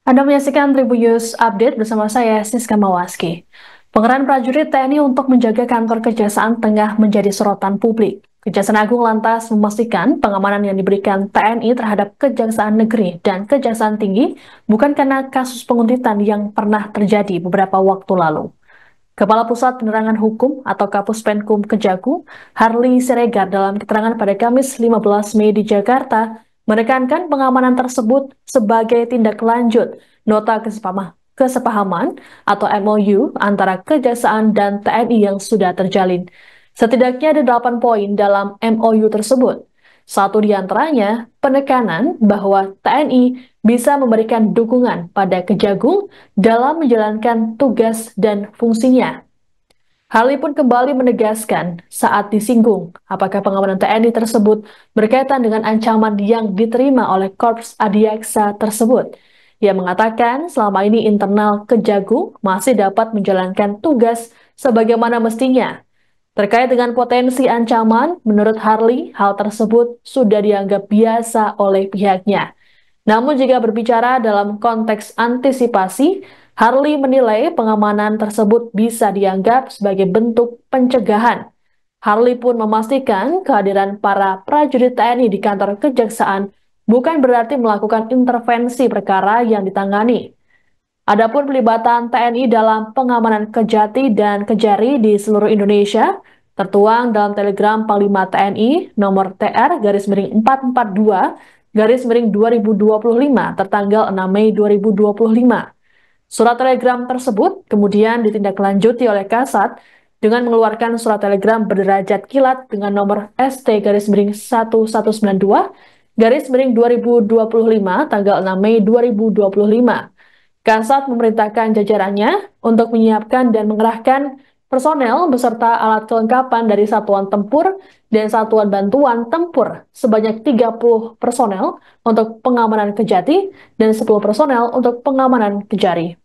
Anda menyaksikan Tribunnews Update bersama saya, Siska Mawaski. Pengerahan prajurit TNI untuk menjaga kantor Kejaksaan tengah menjadi sorotan publik. Kejaksaan Agung lantas memastikan pengamanan yang diberikan TNI terhadap Kejaksaan Negeri dan Kejaksaan Tinggi bukan karena kasus penguntitan yang pernah terjadi beberapa waktu lalu. Kepala Pusat Penerangan Hukum atau Kapus Penkum Kejagung, Harley Siregar dalam keterangan pada Kamis 15 Mei di Jakarta, menekankan pengamanan tersebut sebagai tindak lanjut nota kesepahaman atau MOU antara Kejaksaan dan TNI yang sudah terjalin. Setidaknya ada 8 poin dalam MOU tersebut. Satu di antaranya, penekanan bahwa TNI bisa memberikan dukungan pada Kejagung dalam menjalankan tugas dan fungsinya. Hal ini pun kembali menegaskan saat disinggung apakah pengamanan TNI tersebut berkaitan dengan ancaman yang diterima oleh Korps Adiaksa tersebut. Ia mengatakan selama ini internal Kejagung masih dapat menjalankan tugas sebagaimana mestinya. Terkait dengan potensi ancaman, menurut Harley, hal tersebut sudah dianggap biasa oleh pihaknya. Namun jika berbicara dalam konteks antisipasi, Harley menilai pengamanan tersebut bisa dianggap sebagai bentuk pencegahan. Harley pun memastikan kehadiran para prajurit TNI di kantor kejaksaan bukan berarti melakukan intervensi perkara yang ditangani. Adapun pelibatan TNI dalam pengamanan Kejati dan Kejari di seluruh Indonesia tertuang dalam Telegram Panglima TNI nomor TR-42/2025 tertanggal 6 Mei 2025. Surat telegram tersebut kemudian ditindaklanjuti oleh Kasat dengan mengeluarkan surat telegram berderajat kilat dengan nomor ST-1122/2025 tanggal 6 Mei 2025. Kasat memerintahkan jajarannya untuk menyiapkan dan mengerahkan personel beserta alat kelengkapan dari satuan tempur dan satuan bantuan tempur sebanyak 30 personel untuk pengamanan Kejati dan 10 personel untuk pengamanan Kejari.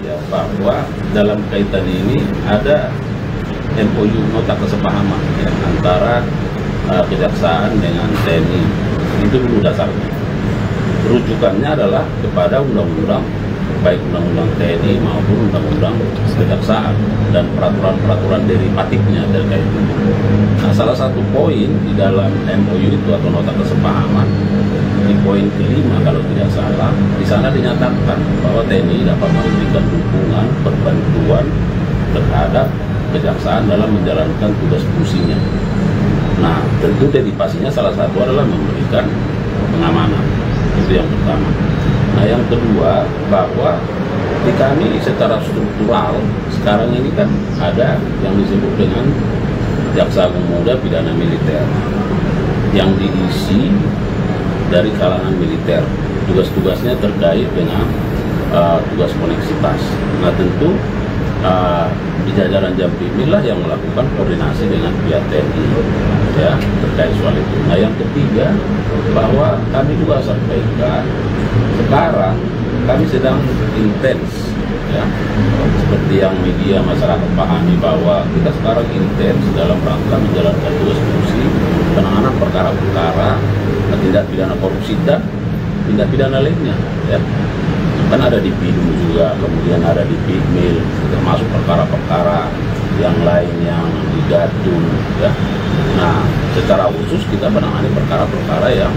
Ya, bahwa dalam kaitan ini ada MOU nota kesepahaman ya, antara Kejaksaan dengan TNI. Itu dulu dasarnya. Rujukannya adalah kepada undang-undang, baik undang-undang TNI maupun undang-undang Kejaksaan dan peraturan-peraturan derivatifnya terkait itu. Nah, salah satu poin di dalam MOU itu atau nota kesepahaman di poin kelima kalau tidak salah, di sana dinyatakan bahwa TNI dapat memberikan dukungan perbantuan terhadap Kejaksaan dalam menjalankan tugas fungsinya. Nah, tentu derivasinya salah satu adalah memberikan pengamanan. Itu yang pertama. Nah, yang kedua, bahwa di kami secara struktural sekarang ini kan ada yang disebut dengan Jaksa Agung Muda Pidana Militer yang diisi dari kalangan militer. Tugas-tugasnya terkait dengan tugas koneksitas. Nah, tentu di jajaran Jampimil lah yang melakukan koordinasi dengan pihak TNI ya terkait soal itu. Nah, yang ketiga, bahwa kami juga sampaikan sekarang kami sedang intens ya, seperti yang media masyarakat pahami bahwa kita sekarang intens dalam rangka menjalankan tugas fungsi penanganan perkara-perkara tindak pidana korupsi dan tindak pidana lainnya ya. Kan ada di PIDU juga, kemudian ada di PIDMIL, termasuk perkara-perkara yang lain yang di Gatum ya. Nah, secara khusus kita menangani perkara-perkara yang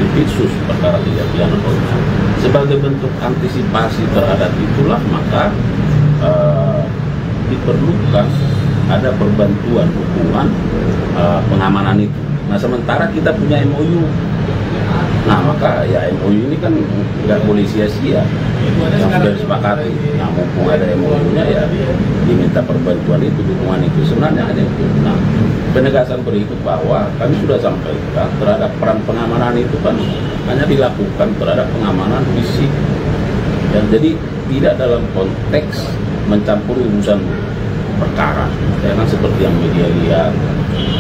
di PIDSUS, perkara tindak pidana korupsi. Sebagai bentuk antisipasi terhadap itulah maka diperlukan ada perbantuan dukungan pengamanan itu. Nah, sementara kita punya MOU. Nah, maka ya MOU ini kan nggak boleh sia-sia yang sudah disepakati. Nah, mumpung ada MOU-nya ya diminta perbantuan itu, dukungan itu. Sebenarnya ada itu. Nah, penegasan berikut bahwa kami sudah sampaikan terhadap peran pengamanan itu kan hanya dilakukan terhadap pengamanan fisik. Dan jadi tidak dalam konteks mencampuri urusan perkara. Karena seperti yang media lihat.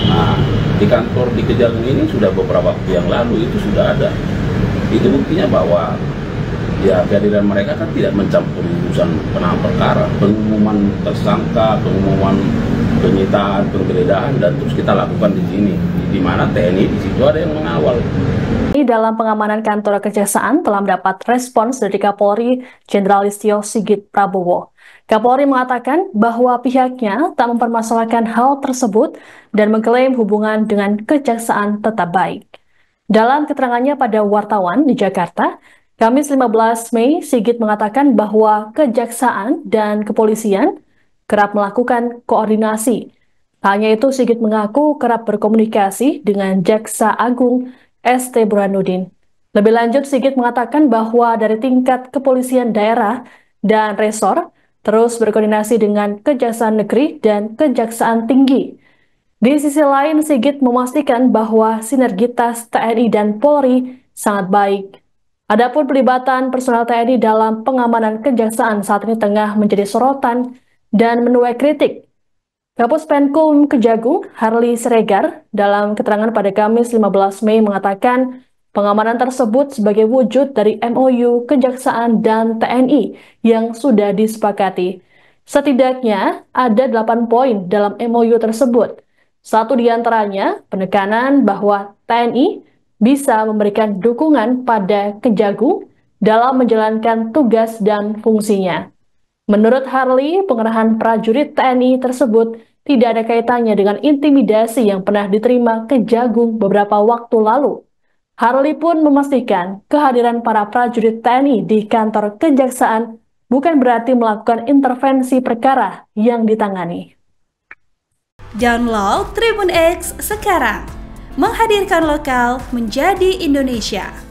Nah, di kantor di Kejagung ini sudah beberapa waktu yang lalu itu sudah ada Itu buktinya bahwa ya kehadiran mereka kan tidak mencampuri urusan penanganan perkara, pengumuman tersangka, pengumuman penyitaan, penggeledahan, dan terus kita lakukan di sini, di mana TNI di situ ada yang mengawal. Dalam pengamanan kantor kejaksaan telah mendapat respons dari Kapolri Jenderal Listio Sigit Prabowo. Kapolri mengatakan bahwa pihaknya tak mempermasalahkan hal tersebut dan mengklaim hubungan dengan kejaksaan tetap baik. Dalam keterangannya pada wartawan di Jakarta, Kamis 15 Mei, Sigit mengatakan bahwa kejaksaan dan kepolisian kerap melakukan koordinasi. Hanya itu, Sigit mengaku kerap berkomunikasi dengan Jaksa Agung ST Burhanuddin. Lebih lanjut, Sigit mengatakan bahwa dari tingkat kepolisian daerah dan resor terus berkoordinasi dengan Kejaksaan Negeri dan Kejaksaan Tinggi. Di sisi lain, Sigit memastikan bahwa sinergitas TNI dan Polri sangat baik. Adapun pelibatan personel TNI dalam pengamanan kejaksaan saat ini tengah menjadi sorotan dan menuai kritik. Kapus Penkum Kejagung, Harli Siregar, dalam keterangan pada Kamis 15 Mei mengatakan pengamanan tersebut sebagai wujud dari MOU Kejaksaan dan TNI yang sudah disepakati. Setidaknya ada 8 poin dalam MOU tersebut. Satu di antaranya penekanan bahwa TNI bisa memberikan dukungan pada Kejagung dalam menjalankan tugas dan fungsinya. Menurut Harli, pengerahan prajurit TNI tersebut tidak ada kaitannya dengan intimidasi yang pernah diterima Kejagung beberapa waktu lalu. Harli pun memastikan kehadiran para prajurit TNI di kantor kejaksaan bukan berarti melakukan intervensi perkara yang ditangani. Download Tribun X sekarang, menghadirkan lokal menjadi Indonesia.